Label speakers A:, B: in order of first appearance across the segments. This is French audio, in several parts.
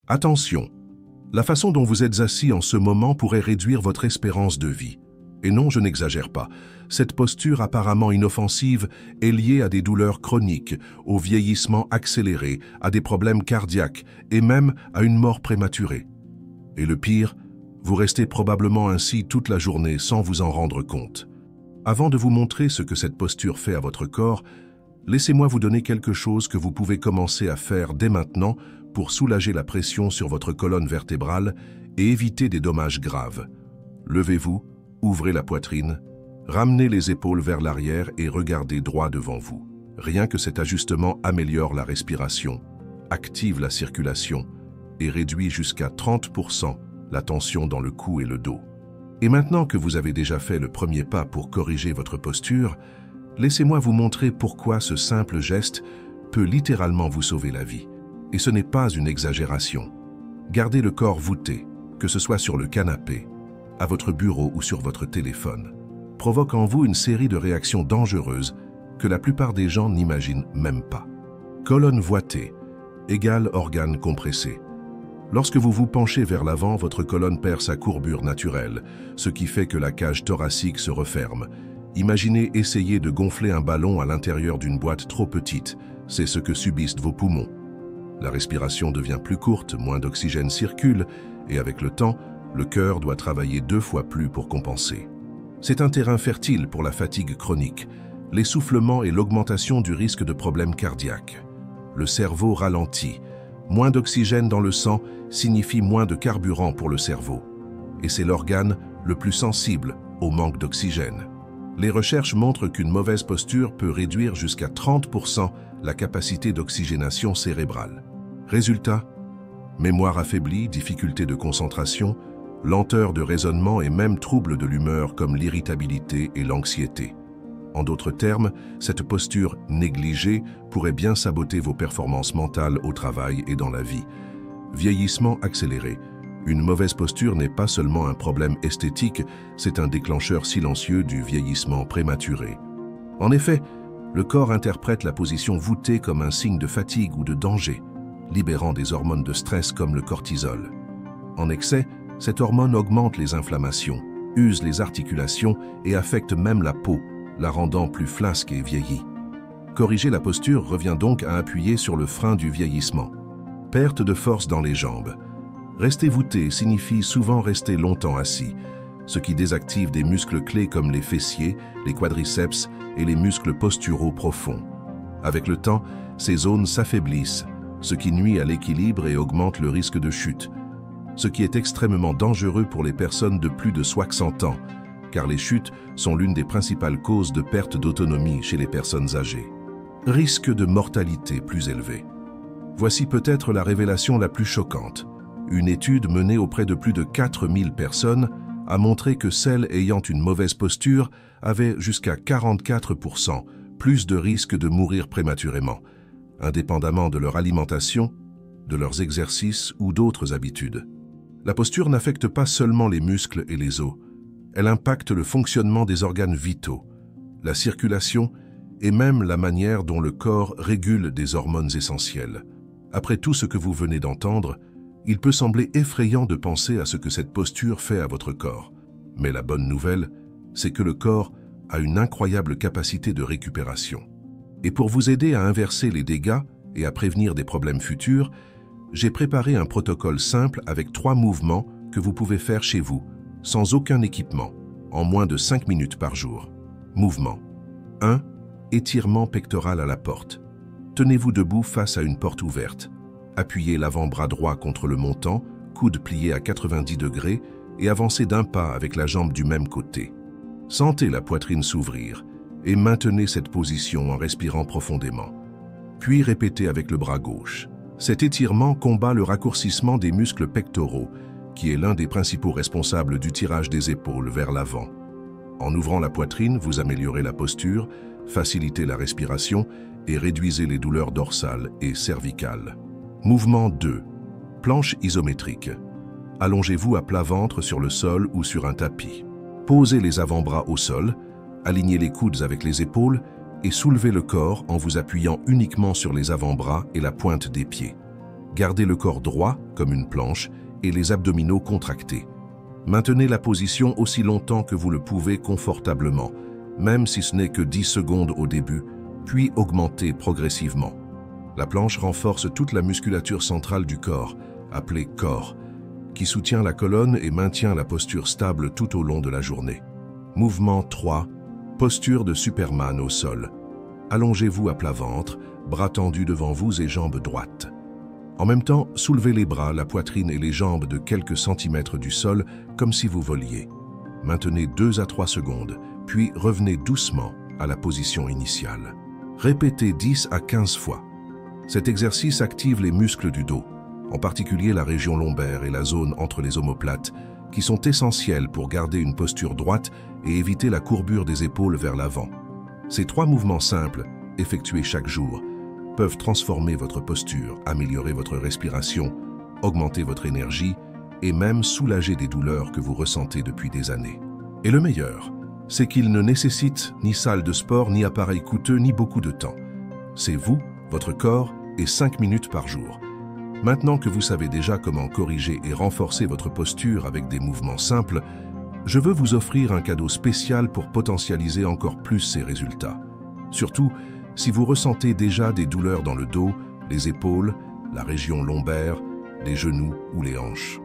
A: Attention, la façon dont vous êtes assis en ce moment pourrait réduire votre espérance de vie. Et non, je n'exagère pas. Cette posture apparemment inoffensive est liée à des douleurs chroniques, au vieillissement accéléré, à des problèmes cardiaques et même à une mort prématurée. Et le pire, vous restez probablement ainsi toute la journée sans vous en rendre compte. Avant de vous montrer ce que cette posture fait à votre corps, laissez-moi vous donner quelque chose que vous pouvez commencer à faire dès maintenant pour soulager la pression sur votre colonne vertébrale et éviter des dommages graves. Levez-vous, ouvrez la poitrine, ramenez les épaules vers l'arrière et regardez droit devant vous. Rien que cet ajustement améliore la respiration, active la circulation et réduit jusqu'à 30% la tension dans le cou et le dos. Et maintenant que vous avez déjà fait le premier pas pour corriger votre posture, laissez-moi vous montrer pourquoi ce simple geste peut littéralement vous sauver la vie. Et ce n'est pas une exagération. Gardez le corps voûté, que ce soit sur le canapé, à votre bureau ou sur votre téléphone, provoque en vous une série de réactions dangereuses que la plupart des gens n'imaginent même pas. Colonne voûtée égale organe compressé. Lorsque vous vous penchez vers l'avant, votre colonne perd sa courbure naturelle, ce qui fait que la cage thoracique se referme. Imaginez essayer de gonfler un ballon à l'intérieur d'une boîte trop petite. C'est ce que subissent vos poumons. La respiration devient plus courte, moins d'oxygène circule, et avec le temps, le cœur doit travailler 2 fois plus pour compenser. C'est un terrain fertile pour la fatigue chronique, l'essoufflement et l'augmentation du risque de problèmes cardiaques. Le cerveau ralentit. Moins d'oxygène dans le sang signifie moins de carburant pour le cerveau. Et c'est l'organe le plus sensible au manque d'oxygène. Les recherches montrent qu'une mauvaise posture peut réduire jusqu'à 30% la capacité d'oxygénation cérébrale. Résultat, mémoire affaiblie, difficulté de concentration, lenteur de raisonnement et même troubles de l'humeur comme l'irritabilité et l'anxiété. En d'autres termes, cette posture négligée pourrait bien saboter vos performances mentales au travail et dans la vie. Vieillissement accéléré. Une mauvaise posture n'est pas seulement un problème esthétique, c'est un déclencheur silencieux du vieillissement prématuré. En effet, le corps interprète la position voûtée comme un signe de fatigue ou de danger, libérant des hormones de stress comme le cortisol. En excès, cette hormone augmente les inflammations, use les articulations et affecte même la peau, la rendant plus flasque et vieillie. Corriger la posture revient donc à appuyer sur le frein du vieillissement. Perte de force dans les jambes. Rester voûté signifie souvent rester longtemps assis, ce qui désactive des muscles clés comme les fessiers, les quadriceps et les muscles posturaux profonds. Avec le temps, ces zones s'affaiblissent, ce qui nuit à l'équilibre et augmente le risque de chute, ce qui est extrêmement dangereux pour les personnes de plus de 60 ans, car les chutes sont l'une des principales causes de perte d'autonomie chez les personnes âgées. Risque de mortalité plus élevé. Voici peut-être la révélation la plus choquante. Une étude menée auprès de plus de 4000 personnes a montré que celles ayant une mauvaise posture avaient jusqu'à 44% plus de risques de mourir prématurément, indépendamment de leur alimentation, de leurs exercices ou d'autres habitudes. La posture n'affecte pas seulement les muscles et les os, elle impacte le fonctionnement des organes vitaux, la circulation et même la manière dont le corps régule des hormones essentielles. Après tout ce que vous venez d'entendre, il peut sembler effrayant de penser à ce que cette posture fait à votre corps. Mais la bonne nouvelle, c'est que le corps a une incroyable capacité de récupération. Et pour vous aider à inverser les dégâts et à prévenir des problèmes futurs, j'ai préparé un protocole simple avec 3 mouvements que vous pouvez faire chez vous, sans aucun équipement, en moins de 5 minutes par jour. Mouvement 1. Étirement pectoral à la porte. Tenez-vous debout face à une porte ouverte. Appuyez l'avant-bras droit contre le montant, coude plié à 90 degrés et avancez d'un pas avec la jambe du même côté. Sentez la poitrine s'ouvrir et maintenez cette position en respirant profondément. Puis répétez avec le bras gauche. Cet étirement combat le raccourcissement des muscles pectoraux, qui est l'un des principaux responsables du tirage des épaules vers l'avant. En ouvrant la poitrine, vous améliorez la posture, facilitez la respiration et réduisez les douleurs dorsales et cervicales. Mouvement 2. Planche isométrique. Allongez-vous à plat ventre sur le sol ou sur un tapis. Posez les avant-bras au sol, alignez les coudes avec les épaules et soulevez le corps en vous appuyant uniquement sur les avant-bras et la pointe des pieds. Gardez le corps droit, comme une planche, et les abdominaux contractés. Maintenez la position aussi longtemps que vous le pouvez confortablement, même si ce n'est que 10 secondes au début, puis augmentez progressivement. La planche renforce toute la musculature centrale du corps, appelée corps, qui soutient la colonne et maintient la posture stable tout au long de la journée. Mouvement 3. Posture de Superman au sol. Allongez-vous à plat ventre, bras tendus devant vous et jambes droites. En même temps, soulevez les bras, la poitrine et les jambes de quelques centimètres du sol, comme si vous voliez. Maintenez 2 à 3 secondes, puis revenez doucement à la position initiale. Répétez 10 à 15 fois. Cet exercice active les muscles du dos, en particulier la région lombaire et la zone entre les omoplates, qui sont essentiels pour garder une posture droite et éviter la courbure des épaules vers l'avant. Ces 3 mouvements simples, effectués chaque jour, peuvent transformer votre posture, améliorer votre respiration, augmenter votre énergie et même soulager des douleurs que vous ressentez depuis des années. Et le meilleur, c'est qu'ils ne nécessitent ni salle de sport, ni appareil coûteux, ni beaucoup de temps. C'est vous, votre corps et 5 minutes par jour. Maintenant que vous savez déjà comment corriger et renforcer votre posture avec des mouvements simples, je veux vous offrir un cadeau spécial pour potentialiser encore plus ces résultats. Surtout, si vous ressentez déjà des douleurs dans le dos, les épaules, la région lombaire, les genoux ou les hanches.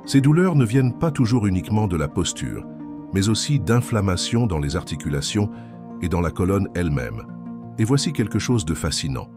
A: Ces douleurs ne viennent pas toujours uniquement de la posture, mais aussi d'inflammation dans les articulations et dans la colonne elle-même. Et voici quelque chose de fascinant.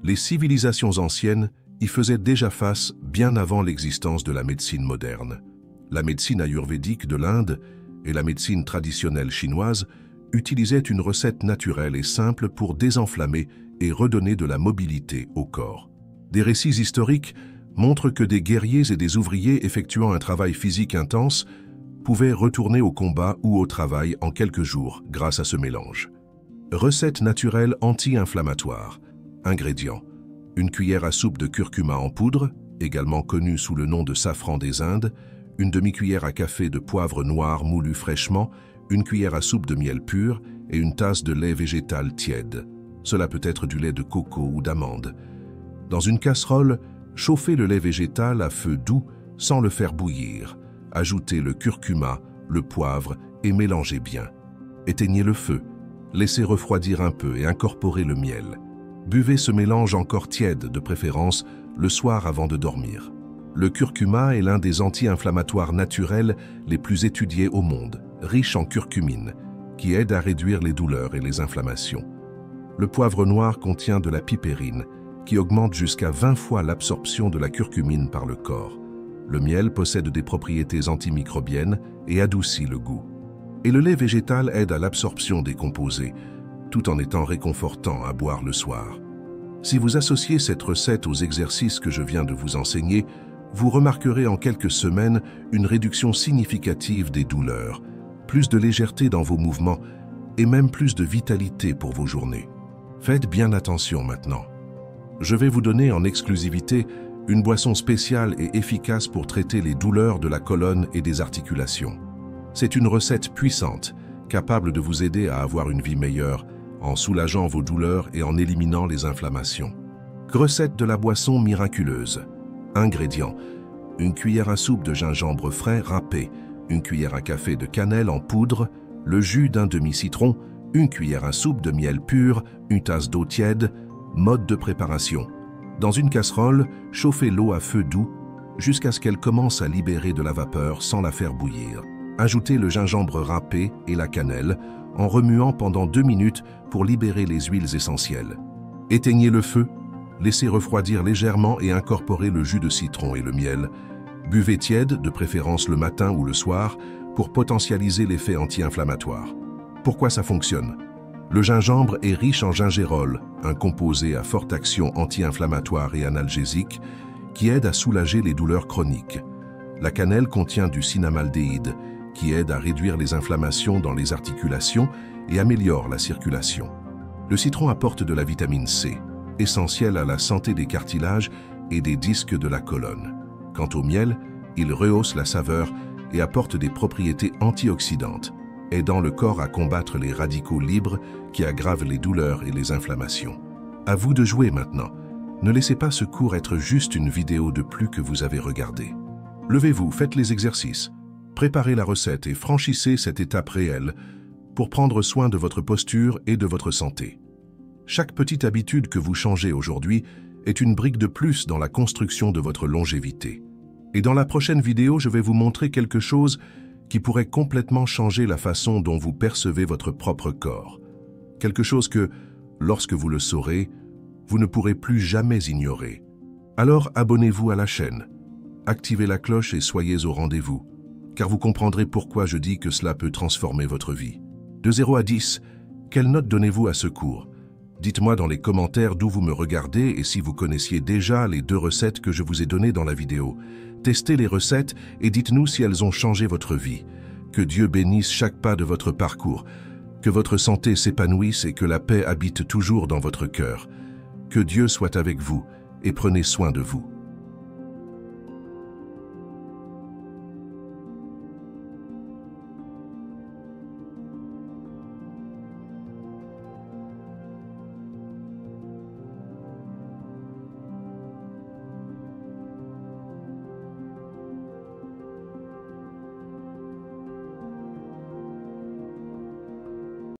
A: Les civilisations anciennes y faisaient déjà face bien avant l'existence de la médecine moderne. La médecine ayurvédique de l'Inde et la médecine traditionnelle chinoise utilisaient une recette naturelle et simple pour désenflammer et redonner de la mobilité au corps. Des récits historiques montrent que des guerriers et des ouvriers effectuant un travail physique intense pouvaient retourner au combat ou au travail en quelques jours grâce à ce mélange. Recette naturelle anti-inflammatoire. Ingrédients: une cuillère à soupe de curcuma en poudre, également connue sous le nom de safran des Indes, une demi-cuillère à café de poivre noir moulu fraîchement, une cuillère à soupe de miel pur et une tasse de lait végétal tiède. Cela peut être du lait de coco ou d'amande. Dans une casserole, chauffez le lait végétal à feu doux sans le faire bouillir. Ajoutez le curcuma, le poivre et mélangez bien. Éteignez le feu, laissez refroidir un peu et incorporez le miel. Buvez ce mélange encore tiède, de préférence le soir avant de dormir. Le curcuma est l'un des anti-inflammatoires naturels les plus étudiés au monde, riche en curcumine, qui aide à réduire les douleurs et les inflammations. Le poivre noir contient de la pipérine, qui augmente jusqu'à 20 fois l'absorption de la curcumine par le corps. Le miel possède des propriétés antimicrobiennes et adoucit le goût. Et le lait végétal aide à l'absorption des composés, tout en étant réconfortant à boire le soir. Si vous associez cette recette aux exercices que je viens de vous enseigner, vous remarquerez en quelques semaines une réduction significative des douleurs, plus de légèreté dans vos mouvements et même plus de vitalité pour vos journées. Faites bien attention maintenant. Je vais vous donner en exclusivité une boisson spéciale et efficace pour traiter les douleurs de la colonne et des articulations. C'est une recette puissante, capable de vous aider à avoir une vie meilleure, en soulageant vos douleurs et en éliminant les inflammations. Recette de la boisson miraculeuse. Ingrédients: une cuillère à soupe de gingembre frais râpé, une cuillère à café de cannelle en poudre, le jus d'un demi-citron, une cuillère à soupe de miel pur, une tasse d'eau tiède. Mode de préparation: dans une casserole, chauffez l'eau à feu doux jusqu'à ce qu'elle commence à libérer de la vapeur sans la faire bouillir. Ajoutez le gingembre râpé et la cannelle en remuant pendant 2 minutes pour libérer les huiles essentielles. Éteignez le feu, laissez refroidir légèrement et incorporez le jus de citron et le miel. Buvez tiède, de préférence le matin ou le soir, pour potentialiser l'effet anti-inflammatoire. Pourquoi ça fonctionne? Le gingembre est riche en gingérol, un composé à forte action anti-inflammatoire et analgésique qui aide à soulager les douleurs chroniques. La cannelle contient du cinnamaldéhyde, qui aide à réduire les inflammations dans les articulations et améliore la circulation. Le citron apporte de la vitamine C, essentielle à la santé des cartilages et des disques de la colonne. Quant au miel, il rehausse la saveur et apporte des propriétés antioxydantes, aidant le corps à combattre les radicaux libres qui aggravent les douleurs et les inflammations. À vous de jouer maintenant. Ne laissez pas ce cours être juste une vidéo de plus que vous avez regardée. Levez-vous, faites les exercices, préparez la recette et franchissez cette étape réelle pour prendre soin de votre posture et de votre santé. Chaque petite habitude que vous changez aujourd'hui est une brique de plus dans la construction de votre longévité. Et dans la prochaine vidéo, je vais vous montrer quelque chose qui pourrait complètement changer la façon dont vous percevez votre propre corps. Quelque chose que, lorsque vous le saurez, vous ne pourrez plus jamais ignorer. Alors abonnez-vous à la chaîne, activez la cloche et soyez au rendez-vous, car vous comprendrez pourquoi je dis que cela peut transformer votre vie. De 0 à 10, quelle note donnez-vous à ce cours? Dites-moi dans les commentaires d'où vous me regardez et si vous connaissiez déjà les 2 recettes que je vous ai données dans la vidéo. Testez les recettes et dites-nous si elles ont changé votre vie. Que Dieu bénisse chaque pas de votre parcours, que votre santé s'épanouisse et que la paix habite toujours dans votre cœur. Que Dieu soit avec vous et prenez soin de vous.